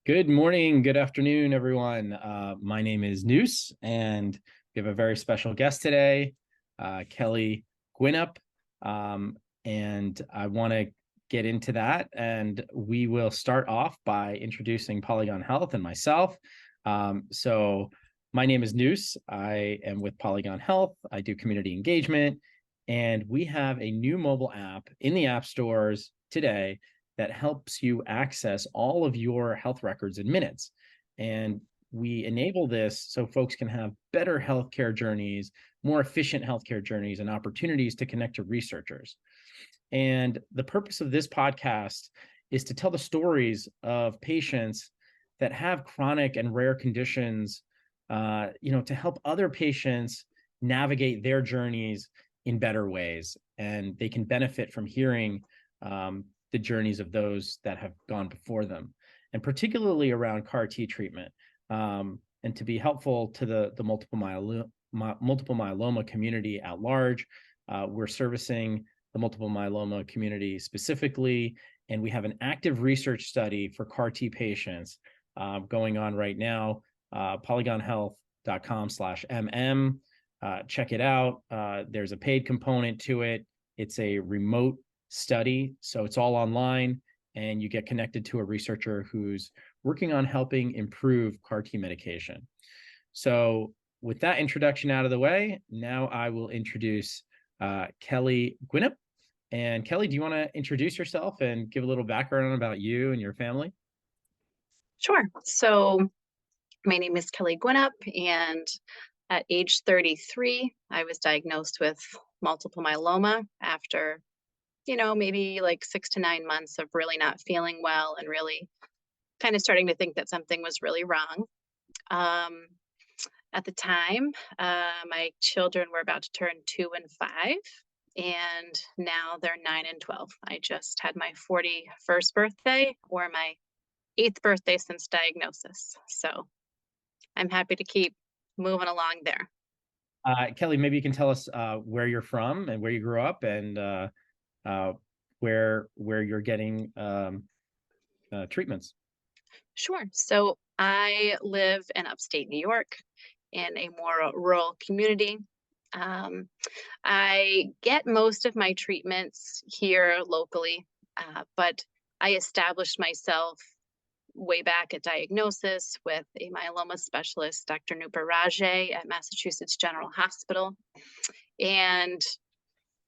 Good morning, good afternoon, everyone. My name is Noose, and we have a very special guest today, Kelly.guynup. And I want to get into that, and we will start off by introducing Polygon Health and myself. So my name is Noose. I am with Polygon Health. I do community engagement, and we have a new mobile app in the app stores today that helps you access all of your health records in minutes. And we enable this so folks can have better healthcare journeys, more efficient healthcare journeys, and opportunities to connect to researchers. And the purpose of this podcast is to tell the stories of patients that have chronic and rare conditions, to help other patients navigate their journeys in better ways. And they can benefit from hearing the journeys of those that have gone before them, and particularly around CAR T treatment, and to be helpful to the multiple myeloma community at large. We're servicing the multiple myeloma community specifically, and we have an active research study for CAR T patients going on right now. polygonhealth.com/mm. Check it out. There's a paid component to it. It's a remote study, so it's all online, and you get connected to a researcher who's working on helping improve CAR T medication. So with that introduction out of the way, now I will introduce Kelly.guynup. And Kelly, do you want to introduce yourself and give a little background about you and your family? Sure. So my name is Kelly.guynup, and at age 33, I was diagnosed with multiple myeloma after, maybe like 6 to 9 months of really not feeling well and really kind of starting to think that something was really wrong. At the time, my children were about to turn 2 and 5, and now they're 9 and 12. I just had my 41st birthday, or my 8th birthday since diagnosis. So I'm happy to keep moving along there. Kelly, maybe you can tell us where you're from and where you grew up, and where you're getting treatments. Sure. So I live in upstate New York in a more rural community. Um, I get most of my treatments here locally, but I established myself way back at diagnosis with a myeloma specialist, Dr. Nupa Rajay at Massachusetts General Hospital. And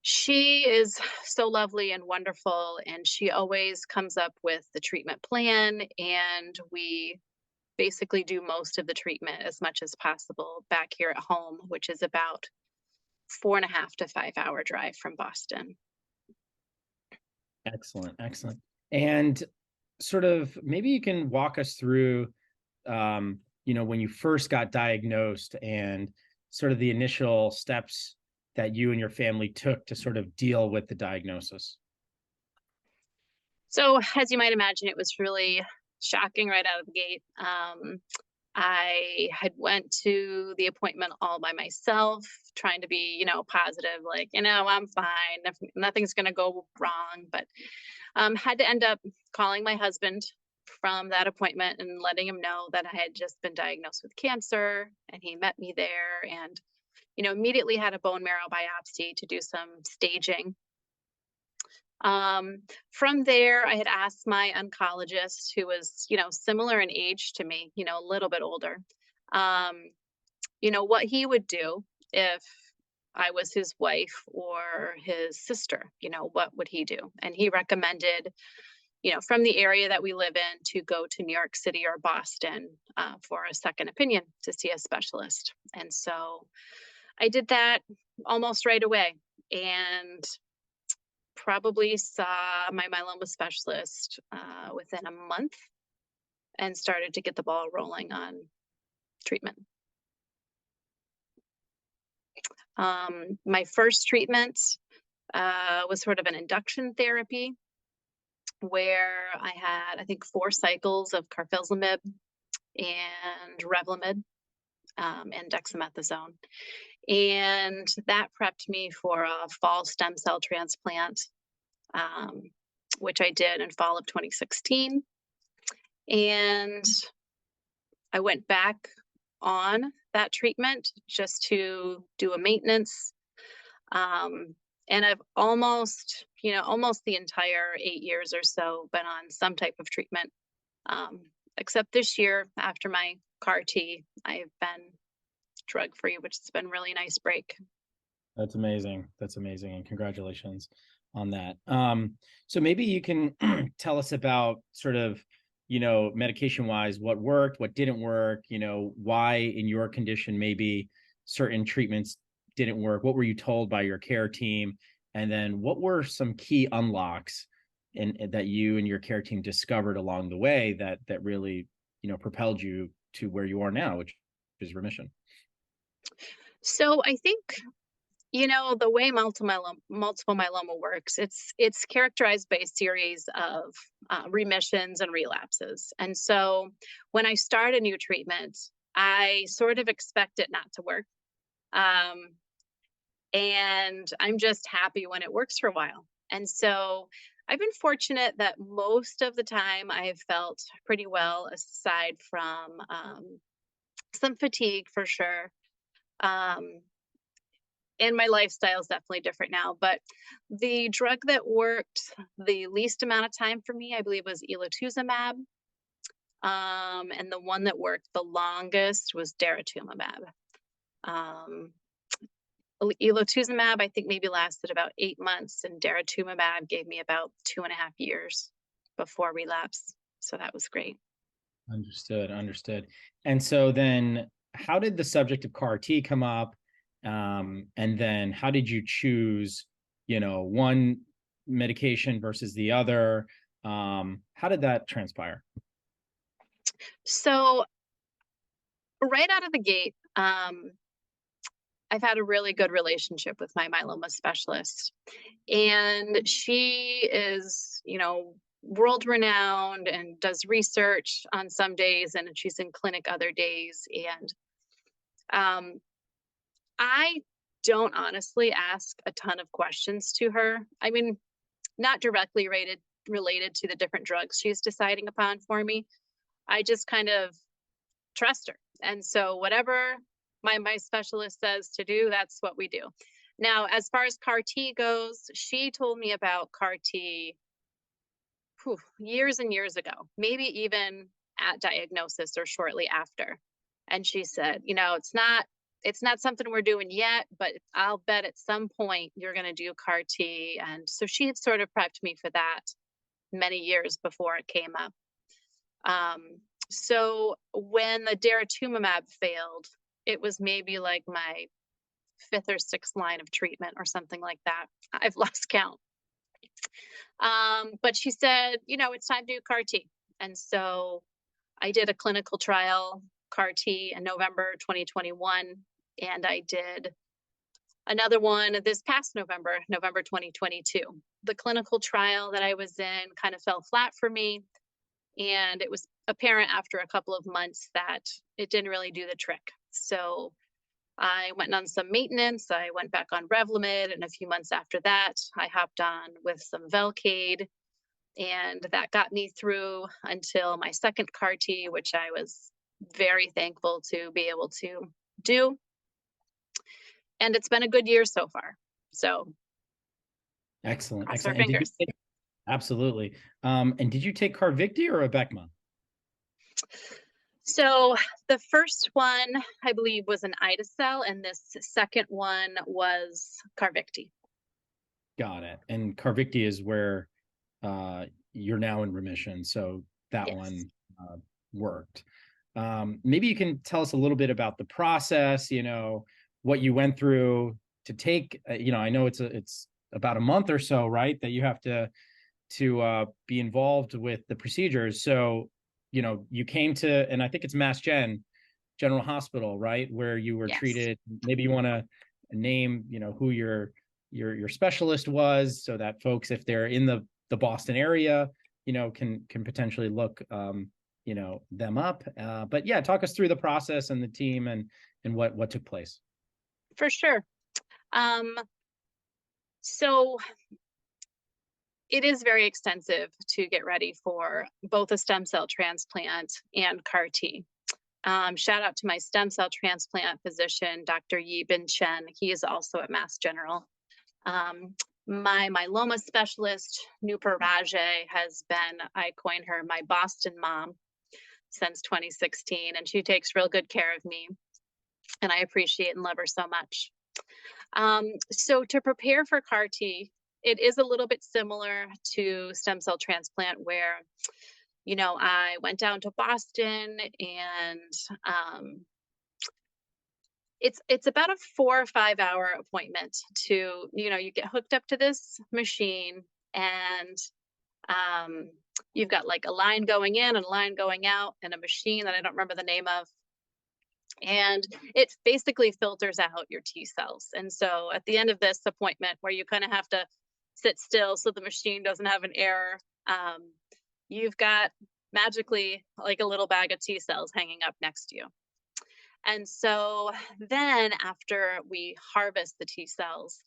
she is so lovely and wonderful, and she always comes up with the treatment plan, and we basically do most of the treatment as much as possible back here at home, which is about 4.5 to 5 hour drive from Boston. Excellent, excellent. And sort of maybe you can walk us through, when you first got diagnosed and sort of the initial steps that you and your family took to sort of deal with the diagnosis. So, as you might imagine, it was really shocking right out of the gate. I had went to the appointment all by myself, trying to be, positive, like, I'm fine, nothing's going to go wrong. But had to end up calling my husband from that appointment and letting him know that I had just been diagnosed with cancer, and he met me there, and immediately had a bone marrow biopsy to do some staging. From there, I had asked my oncologist, who was, similar in age to me, a little bit older, what he would do if I was his wife or his sister. What would he do? And he recommended, from the area that we live in, to go to New York City or Boston for a second opinion to see a specialist. And so I did that almost right away, and probably saw my myeloma specialist within a month and started to get the ball rolling on treatment. My first treatment was sort of an induction therapy where I had, I think, 4 cycles of carfilzomib and Revlimid and dexamethasone. And that prepped me for a fall stem cell transplant, which I did in fall of 2016. And I went back on that treatment just to do a maintenance. Um, and I've almost, almost the entire 8 years or so been on some type of treatment. Um, except this year, after my CAR T, I've been drug free, which has been really nice break. That's amazing. That's amazing. And congratulations on that. So maybe you can tell us about sort of, medication wise, what worked, what didn't work, why in your condition, maybe certain treatments didn't work. What were you told by your care team? And then what were some key unlocks that you and your care team discovered along the way that really, propelled you to where you are now, which is remission? So I think, the way multiple myeloma works, it's characterized by a series of remissions and relapses. And so when I start a new treatment, I sort of expect it not to work. Um, and I'm just happy when it works for a while. And so I've been fortunate that most of the time I've felt pretty well, aside from some fatigue for sure. Um, and my lifestyle is definitely different now. But the drug that worked the least amount of time for me, I believe, was elotuzumab. And the one that worked the longest was daratumumab. Um, Elotuzumab, I think, maybe lasted about 8 months, and daratumumab gave me about 2.5 years before relapse. So that was great. Understood, understood. And so then how did the subject of CAR T come up? And then how did you choose, one medication versus the other? How did that transpire? So right out of the gate, I've had a really good relationship with my myeloma specialist. And she is, world renowned and does research on some days, and she's in clinic other days. And um, I don't honestly ask a ton of questions to her. I mean, not directly related to the different drugs she's deciding upon for me. I just kind of trust her. And so whatever my specialist says to do, that's what we do. Now, as far as CAR T goes, she told me about CAR T years and years ago, maybe even at diagnosis or shortly after. And she said, it's not something we're doing yet, but I'll bet at some point you're going to do CAR T. And so she had sort of prepped me for that many years before it came up. So when the daratumumab failed, it was maybe like my fifth or sixth line of treatment or something like that. I've lost count. But she said, it's time to do CAR T. And so I did a clinical trial CAR T in November 2021, and I did another one this past November 2022. The clinical trial that I was in kind of fell flat for me, and it was apparent after a couple of months that it didn't really do the trick. So I went on some maintenance. I went back on Revlimid, and a few months after that, I hopped on with some Velcade, and that got me through until my second CAR T, which I was very thankful to be able to do. And it's been a good year so far. So Excellent, cross our excellent. And fingers. absolutely. And did you take Carvicti or Abecma? So the first one, I believe, was an ida-cel, and this second one was Carvicti. Got it. And Carvicti is where you're now in remission. So that Yes. one worked. Maybe you can tell us a little bit about the process, what you went through to take, I know it's about a month or so, right, that you have to be involved with the procedures. So, you came to, and I think it's General Hospital, right, where you were Yes. treated. Maybe you want to name, who your specialist was, so that folks, if they're in the Boston area, can potentially look, them up. But yeah, talk us through the process and the team and what took place. For sure. So it is very extensive to get ready for both a stem cell transplant and CAR T. Shout out to my stem cell transplant physician, Dr. Yi Bin Chen. He is also at Mass General. Um, my myeloma specialist, Nupur Rajay, has been, I coin her my Boston mom since 2016, and she takes real good care of me. And I appreciate and love her so much. So to prepare for CAR T, it is a little bit similar to stem cell transplant, where I went down to Boston, and it's about a 4 or 5 hour appointment. To you get hooked up to this machine, and um, you've got like a line going in and a line going out, and a machine that I don't remember the name of, and it basically filters out your T cells. And so at the end of this appointment, where you kind of have to sit still so the machine doesn't have an error, you've got magically like a little bag of T cells hanging up next to you. And so then after we harvest the T cells,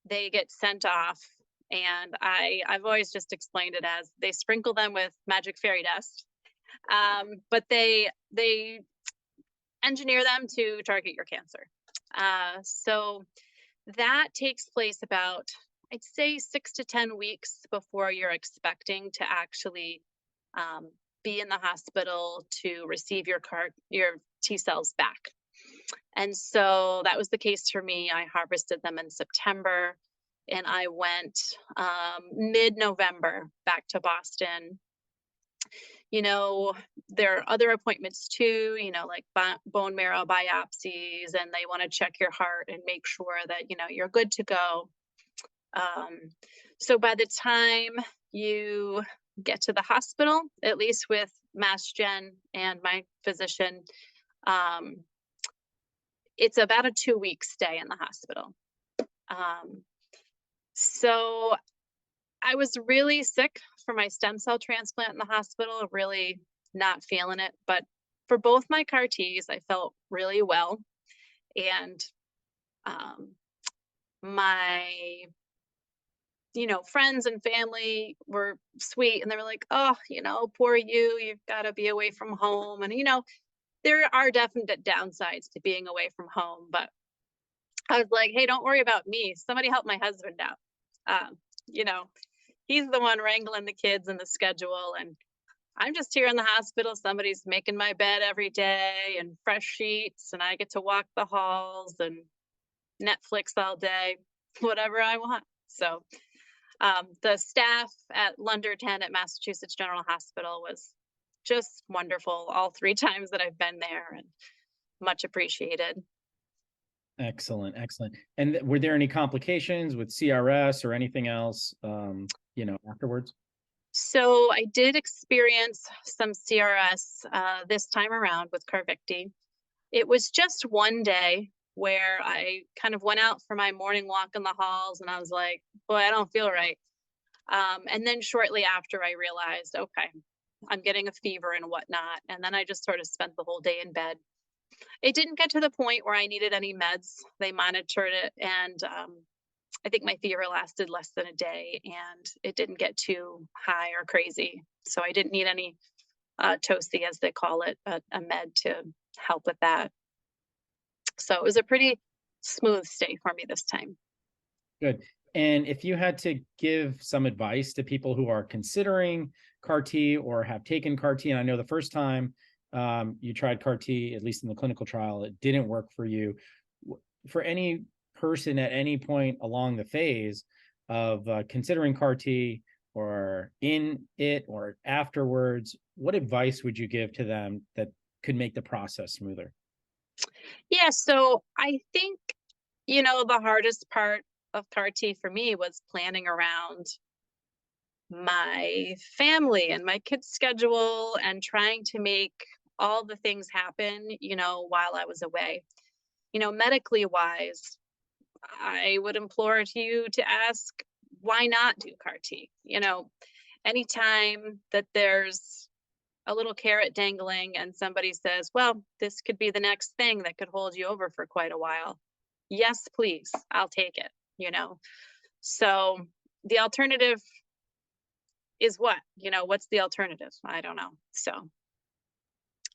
they get sent off. And I've always just explained it as they sprinkle them with magic fairy dust, but they engineer them to target your cancer. So that takes place about, I'd say, 6 to 10 weeks before you're expecting to actually be in the hospital to receive your T cells back. And so that was the case for me. I harvested them in September, and I went mid-November back to Boston. There are other appointments too, like bone marrow biopsies, and they want to check your heart and make sure that, you're good to go. So by the time you get to the hospital, at least with Mass Gen and my physician, it's about a 2 week stay in the hospital. So I was really sick for my stem cell transplant in the hospital, really not feeling it. But for both my CAR Ts, I felt really well. And my friends and family were sweet, and they were like, oh, poor you've got to be away from home. And, there are definite downsides to being away from home, but I was like, hey, don't worry about me. Somebody help my husband out. He's the one wrangling the kids and the schedule, and I'm just here in the hospital. Somebody's making my bed every day and fresh sheets, and I get to walk the halls and Netflix all day, whatever I want. So the staff at London at Massachusetts General Hospital was just wonderful all 3 times that I've been there, and much appreciated. Excellent, excellent. And were there any complications with CRS or anything else, afterwards? So I did experience some CRS this time around with Carvicti. It was just one day where I kind of went out for my morning walk in the halls, and I was like, boy, I don't feel right. And then shortly after, I realized, okay, I'm getting a fever and whatnot. And then I just sort of spent the whole day in bed. It didn't get to the point where I needed any meds. They monitored it, and I think my fever lasted less than a day, and it didn't get too high or crazy. So I didn't need any TOSI, as they call it, a med to help with that. So it was a pretty smooth stay for me this time. Good. And if you had to give some advice to people who are considering CAR T or have taken CAR T, and I know the first time you tried CAR T, at least in the clinical trial, it didn't work for you. For any person at any point along the phase of considering CAR T, or in it or afterwards, what advice would you give to them that could make the process smoother? Yeah, so I think, the hardest part of CAR T for me was planning around my family and my kids' schedule, and trying to make all the things happen, while I was away. Medically wise, I would implore you to ask, why not do CAR T? Anytime that there's a little carrot dangling and somebody says, well, this could be the next thing that could hold you over for quite a while. Yes, please, I'll take it. So the alternative is what? What's the alternative? I don't know. So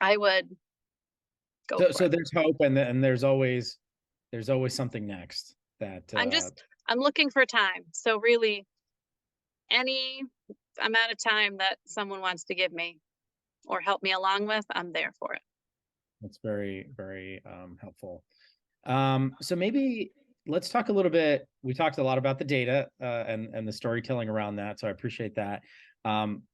I would go So for so it. there's hope, and there's always something next that I'm looking for time. So really, any amount of time that someone wants to give me or help me along with, I'm there for it. that's very, very helpful. So maybe let's talk a little bit. We talked a lot about the data and the storytelling around that, so I appreciate that.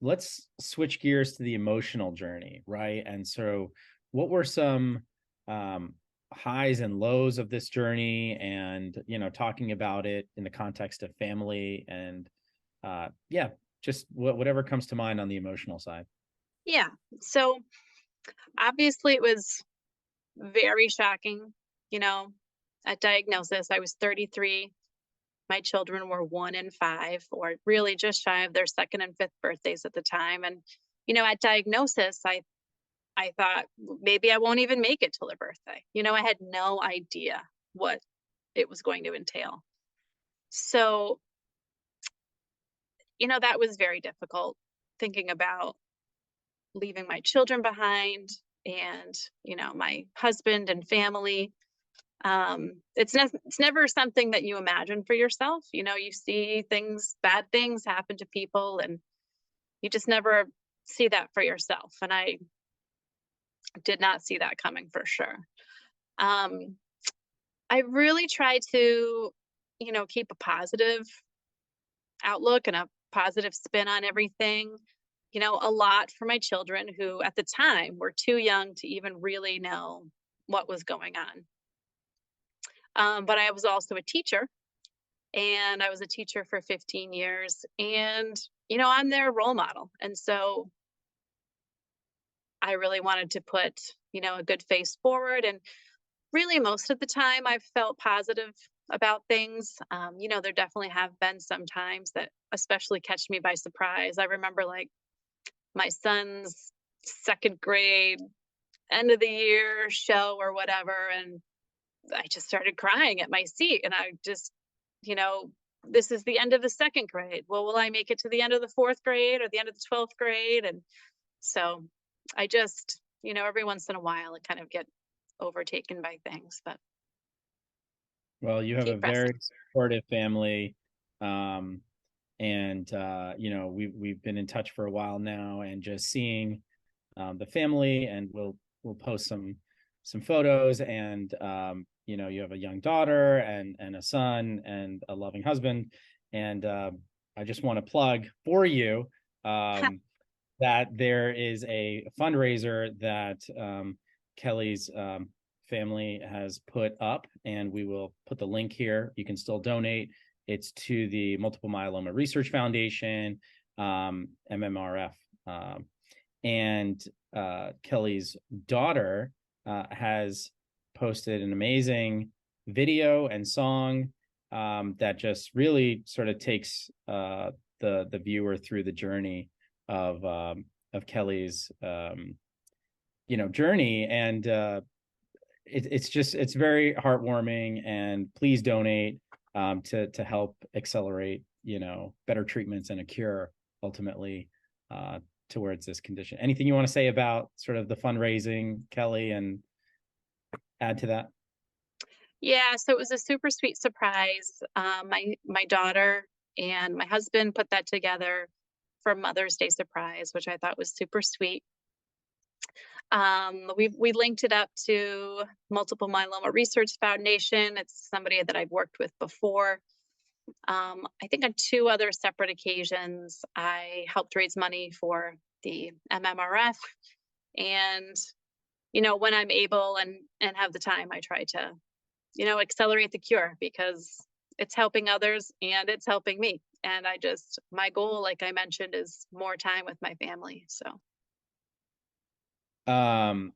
Let's switch gears to the emotional journey, right? And so, what were some um, highs and lows of this journey, and talking about it in the context of family, and yeah, just whatever comes to mind on the emotional side. Yeah. So obviously, it was very shocking. You know, at diagnosis, I was 33. My children were 1 and 5, or really just shy of their second and fifth birthdays at the time. And, at diagnosis, I thought maybe I won't even make it till their birthday. I had no idea what it was going to entail. So, that was very difficult thinking about leaving my children behind and, my husband and family. It's never something that you imagine for yourself. You see bad things happen to people, and you just never see that for yourself. And I did not see that coming for sure. Um, I really try to, keep a positive outlook and a positive spin on everything. A lot for my children who at the time were too young to even really know what was going on. But I was also a teacher, and I was a teacher for 15 years. And, I'm their role model. And so I really wanted to put, a good face forward. And really, most of the time, I've felt positive about things. There definitely have been some times that especially catch me by surprise. I remember like my son's second grade end of the year show or whatever. And I just started crying at my seat. And I just, you know, this is the end of the second grade. Well, will I make it to the end of the fourth grade or the end of the 12th grade? And so I just, every once in a while, I kind of get overtaken by things, but Well, you have a keep pressing. very supportive family. Um, and we've been in touch for a while now, and just seeing the family, and we'll post some photos, and you have a young daughter and a son and a loving husband, and I just want to plug for you um, that there is a fundraiser that Kelly's family has put up, and we will put the link here. You can still donate. It's to the Multiple Myeloma Research Foundation, MMRF. And Kelly's daughter has posted an amazing video and song that just really sort of takes the viewer through the journey of Kelly's journey, and it's very heartwarming. And please donate to help accelerate better treatments and a cure ultimately uh, towards this condition. Anything you want to say about sort of the fundraising, Kelly, and add to that? Yeah, so it was a super sweet surprise. My daughter and my husband put that together for Mother's Day surprise, which I thought was super sweet. We linked it up to Multiple Myeloma Research Foundation. It's somebody that I've worked with before. I think on two other separate occasions, I helped raise money for the MMRF. And, when I'm able and have the time, I try to, accelerate the cure because it's helping others and it's helping me. And my goal, like I mentioned, is more time with my family. So,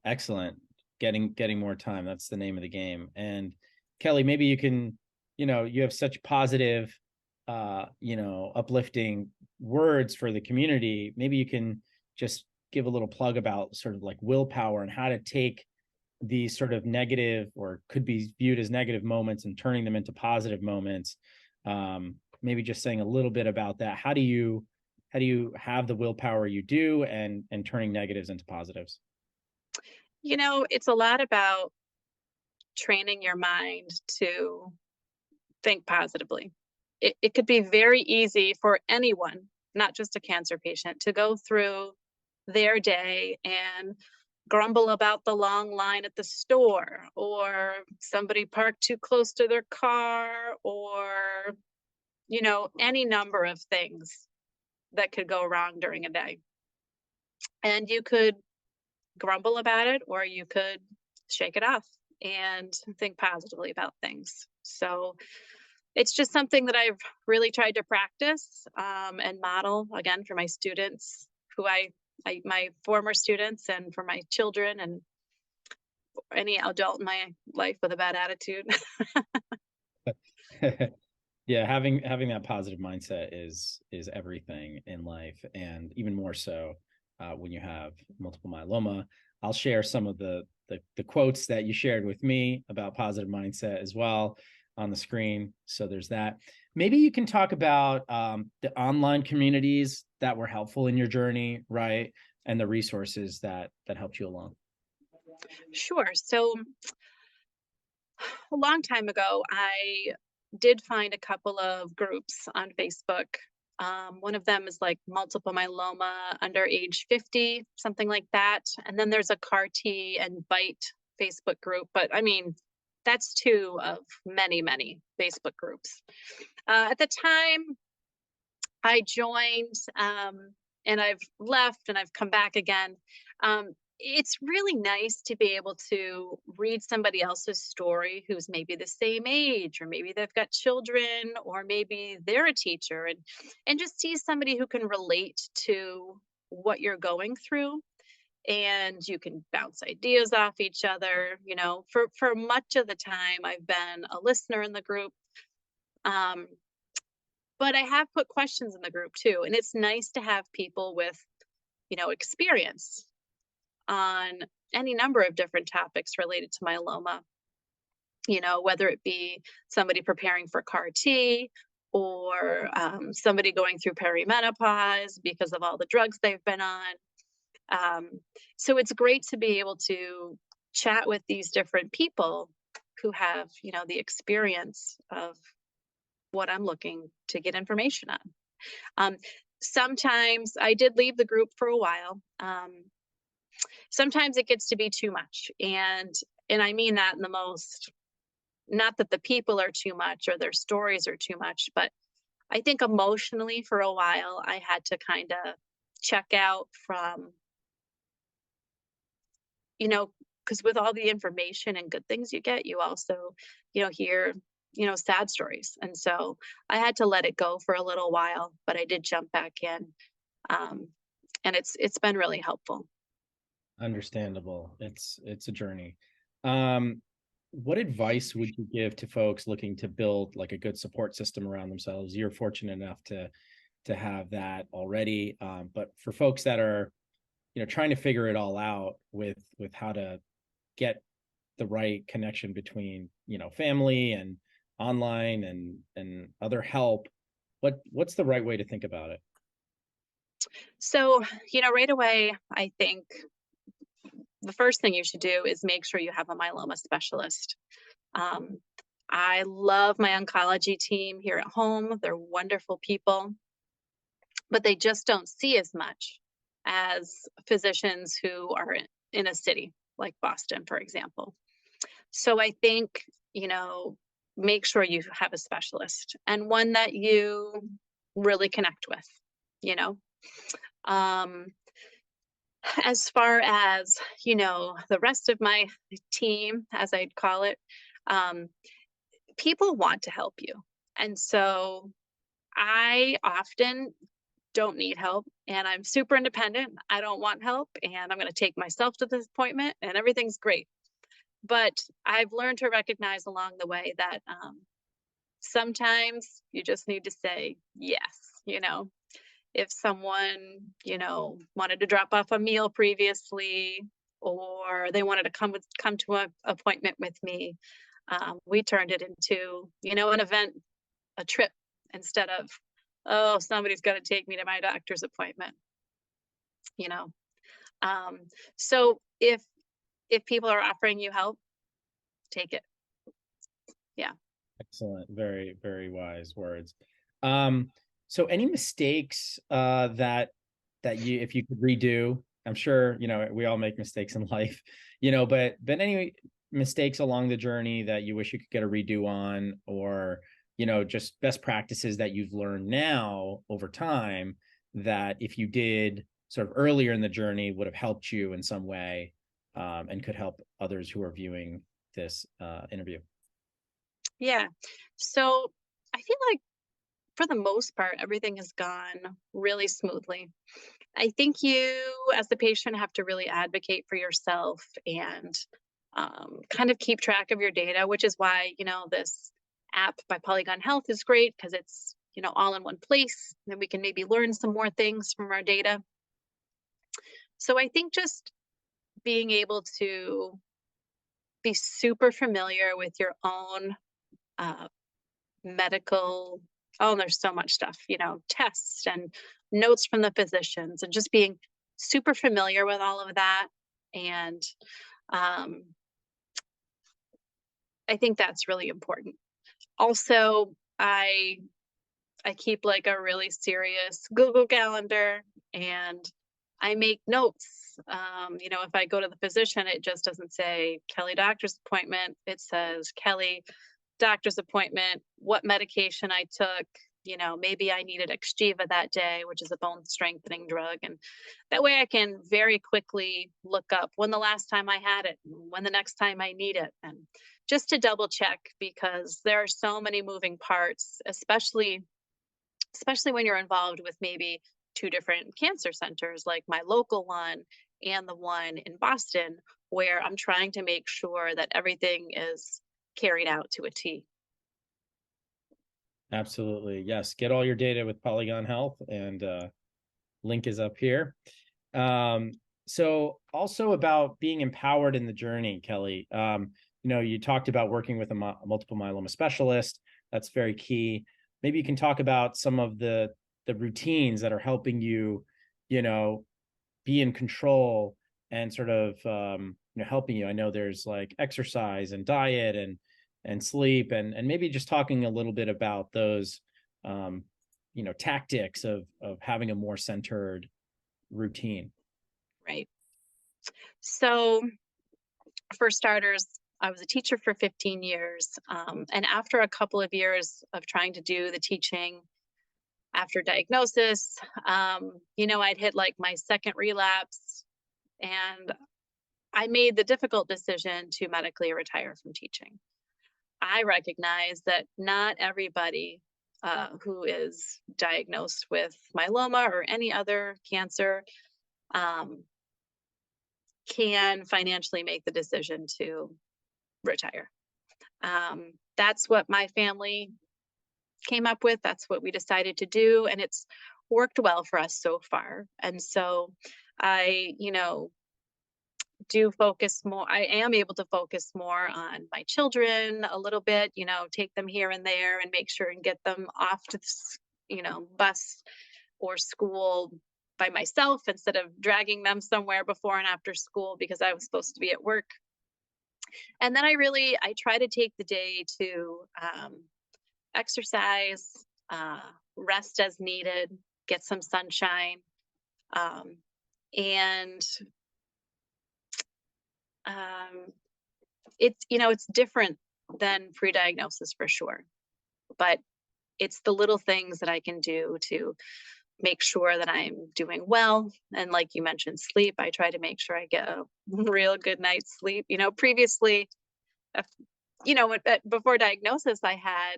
Excellent. Getting more time. That's the name of the game. And Kelly, maybe you can, you have such positive, uplifting words for the community. Maybe you can just give a little plug about sort of like willpower and how to take these sort of negative, or could be viewed as negative moments, and turning them into positive moments. Maybe just saying a little bit about that. how do you have the willpower you do, and turning negatives into positives? It's a lot about training your mind to think positively. It could be very easy for anyone, not just a cancer patient, to go through their day and grumble about the long line at the store, or somebody parked too close to their car, or, any number of things that could go wrong during a day. And you could grumble about it, or you could shake it off and think positively about things. So it's just something that I've really tried to practice, and model again for my students, who my former students, and for my children, and any adult in my life with a bad attitude. Yeah, having that positive mindset is everything in life, and even more so when you have multiple myeloma. I'll share some of the quotes that you shared with me about positive mindset as well on the screen. So there's that. Maybe you can talk about the online communities that were helpful in your journey, right? And the resources that helped you along. Sure. So a long time ago, I did find a couple of groups on Facebook. One of them is like multiple myeloma under age 50, something like that. And then there's a CAR T and Bite Facebook group. But I mean, that's two of many, many Facebook groups. At the time, I joined, and I've left and I've come back again. It's really nice to be able to read somebody else's story who's maybe the same age, or maybe they've got children, or maybe they're a teacher, and just see somebody who can relate to what you're going through, and you can bounce ideas off each other. For much of the time I've been a listener in the group. Um, but I have put questions in the group too, and it's nice to have people with, experience on any number of different topics related to myeloma, whether it be somebody preparing for CAR T, or somebody going through perimenopause because of all the drugs they've been on. Um, so it's great to be able to chat with these different people who have, the experience of what I'm looking to get information on. Um, Sometimes I did leave the group for a while. Sometimes it gets to be too much, and I mean that in the most, not that the people are too much or their stories are too much, but I think emotionally for a while I had to kind of check out from, you know, because with all the information and good things you get, you also, hear, sad stories. And so I had to let it go for a little while, but I did jump back in. Um, and it's been really helpful. Understandable. It's a journey. Um, what advice would you give to folks looking to build like a good support system around themselves? You're fortunate enough to have that already, but for folks that are, trying to figure it all out with how to get the right connection between, family and online and other help, what's the right way to think about it? So, right away, I think the first thing you should do is make sure you have a myeloma specialist. Um, I love my oncology team here at home. They're wonderful people, but they just don't see as much as physicians who are in a city like Boston, for example. So I think, make sure you have a specialist, and one that you really connect with, you know. Um, as far as, the rest of my team, as I'd call it, um, people want to help you. And so I often don't need help, and I'm super independent. I don't want help, and I'm going to take myself to this appointment and everything's great. But I've learned to recognize along the way that sometimes you just need to say yes. If someone, wanted to drop off a meal previously, or they wanted to come to an appointment with me, we turned it into, an event, a trip, instead of oh, somebody's got to take me to my doctor's appointment, you know. Um, so if people are offering you help, take it. Yeah. Excellent. Very, very wise words. So any mistakes that you, if you could redo, I'm sure, we all make mistakes in life, but any mistakes along the journey that you wish you could get a redo on, or, just best practices that you've learned now over time that if you did sort of earlier in the journey would have helped you in some way, and could help others who are viewing this interview. Yeah. So I feel like for the most part, everything has gone really smoothly. I think you, as the patient, have to really advocate for yourself and kind of keep track of your data, which is why, this app by Polygon Health is great because it's, all in one place. Then we can maybe learn some more things from our data. So I think just being able to be super familiar with your own uh, medical, oh, and there's so much stuff, tests and notes from the physicians, and just being super familiar with all of that. And um, I think that's really important. Also, I keep like a really serious Google Calendar, and I make notes. If I go to the physician, it just doesn't say Kelly doctor's appointment. It says Kelly doctor's appointment, what medication I took. Maybe I needed Exgeva that day, which is a bone strengthening drug. And that way I can very quickly look up when the last time I had it, when the next time I need it. And just to double check, because there are so many moving parts, especially when you're involved with maybe two different cancer centers, like my local one and the one in Boston, where I'm trying to make sure that everything is carried out to a T. Absolutely. Yes. Get all your data with Polygon Health, and link is up here. Um, so also about being empowered in the journey, Kelly. You talked about working with a multiple myeloma specialist. That's very key. Maybe you can talk about some of the routines that are helping you, you know, be in control and sort of helping you. I know there's like exercise and diet and sleep, and maybe just talking a little bit about those tactics of having a more centered routine. Right. So, for starters, I was a teacher for 15 years. And after a couple of years of trying to do the teaching after diagnosis, I'd hit like my second relapse, and I made the difficult decision to medically retire from teaching. I recognize that not everybody who is diagnosed with myeloma or any other cancer um, can financially make the decision to retire. That's what my family came up with. That's what we decided to do. And it's worked well for us so far. And so I, do focus more. I am able to focus more on my children a little bit, take them here and there and make sure and get them off to, bus or school by myself instead of dragging them somewhere before and after school because I was supposed to be at work. And then I try to take the day to exercise, rest as needed, get some sunshine, um, and um, it's different than pre-diagnosis for sure, but it's the little things that I can do to make sure that I'm doing well. And like you mentioned, sleep. I try to make sure I get a real good night's sleep. Previously, uh, before diagnosis, I had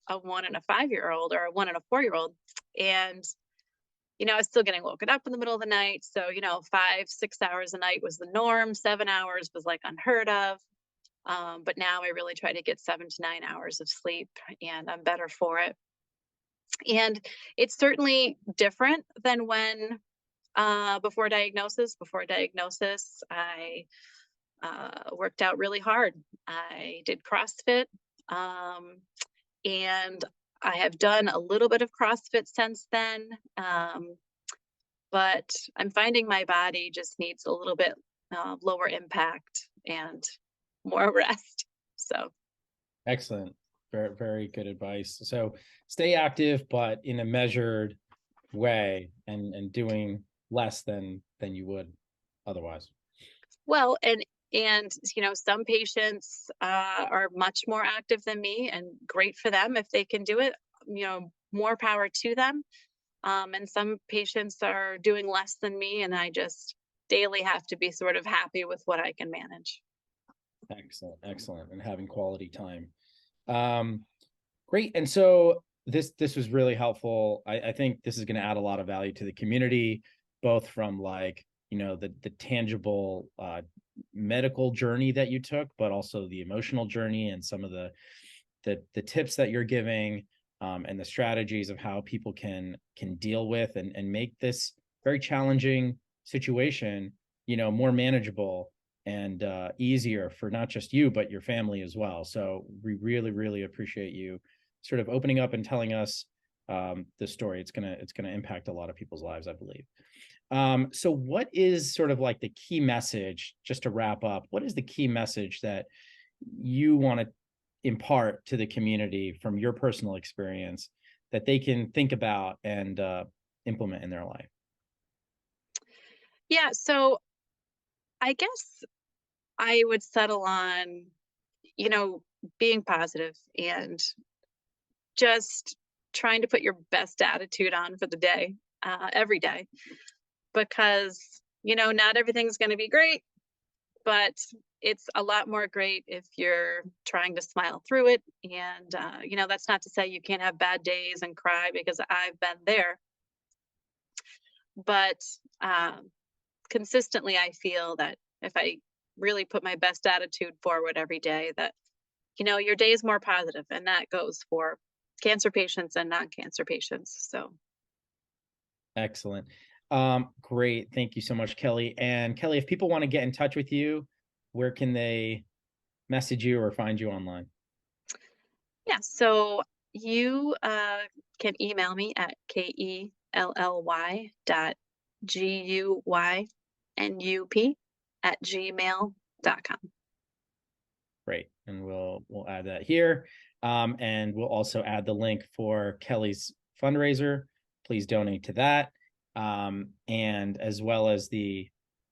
a 1 and a 5-year-old or a 1 and a 4-year-old. And, I was still getting woken up in the middle of the night. So, 5, 6 hours a night was the norm. 7 hours was like unheard of. But now I really try to get 7 to 9 hours of sleep, and I'm better for it. And it's certainly different than when before diagnosis. Before diagnosis, I worked out really hard. I did CrossFit, um, and I have done a little bit of CrossFit since then, but I'm finding my body just needs a little bit lower impact and more rest. So, Excellent. Very, very good advice. So stay active, but in a measured way, and doing less than you would otherwise. well, and some patients are much more active than me, and great for them if they can do it. More power to them. And some patients are doing less than me, and I just daily have to be sort of happy with what I can manage. Excellent, excellent, and having quality time. Um, Great. And so this was really helpful. I think this is going to add a lot of value to the community, both from like, the tangible medical journey that you took, but also the emotional journey and some of the tips that you're giving, and the strategies of how people can deal with and make this very challenging situation, more manageable and easier for not just you, but your family as well. So we really, really appreciate you sort of opening up and telling us the story. It's gonna impact a lot of people's lives, I believe. So what is sort of like the key message, just to wrap up, what is the key message that you want to impart to the community from your personal experience that they can think about and implement in their life? Yeah, so I guess I would settle on, you know, being positive and just trying to put your best attitude on for the day, every day, because, not everything's going to be great, but it's a lot more great if you're trying to smile through it. And, that's not to say you can't have bad days and cry because I've been there. But consistently, I feel that if I really put my best attitude forward every day, that, your day is more positive, and that goes for cancer patients and non-cancer patients. So, Excellent. Great. Thank you so much, Kelly. And Kelly, if people want to get in touch with you, where can they message you or find you online? yeah. So you can email me at kelly.guynup@gmail.com. Great. And we'll add that here. And we'll also add the link for Kelly's fundraiser. Please donate to that. And as well as the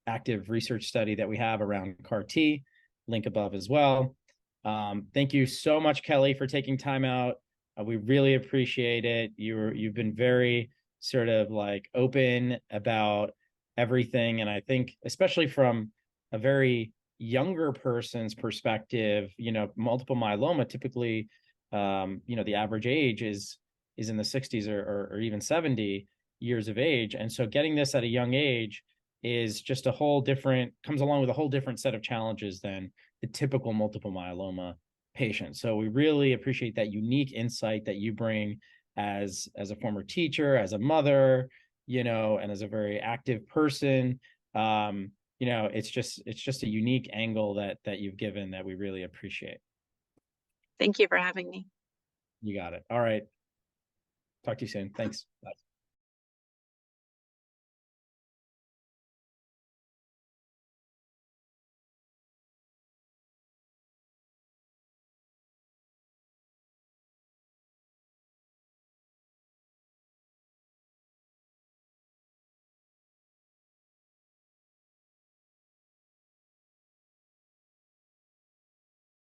active research study that we have around CAR T, link above as well. Thank you so much, Kelly, for taking time out. We really appreciate it. You've been very sort of like open about everything. And I think especially from a very younger person's perspective, multiple myeloma typically, the average age is in the 60s or even 70 years of age. And so getting this at a young age is just comes along with a whole different set of challenges than the typical multiple myeloma patient. So we really appreciate that unique insight that you bring as a former teacher, as a mother, and as a very active person. It's just a unique angle that you've given that we really appreciate. Thank you for having me. You got it. All right. Talk to you soon. Thanks. Bye.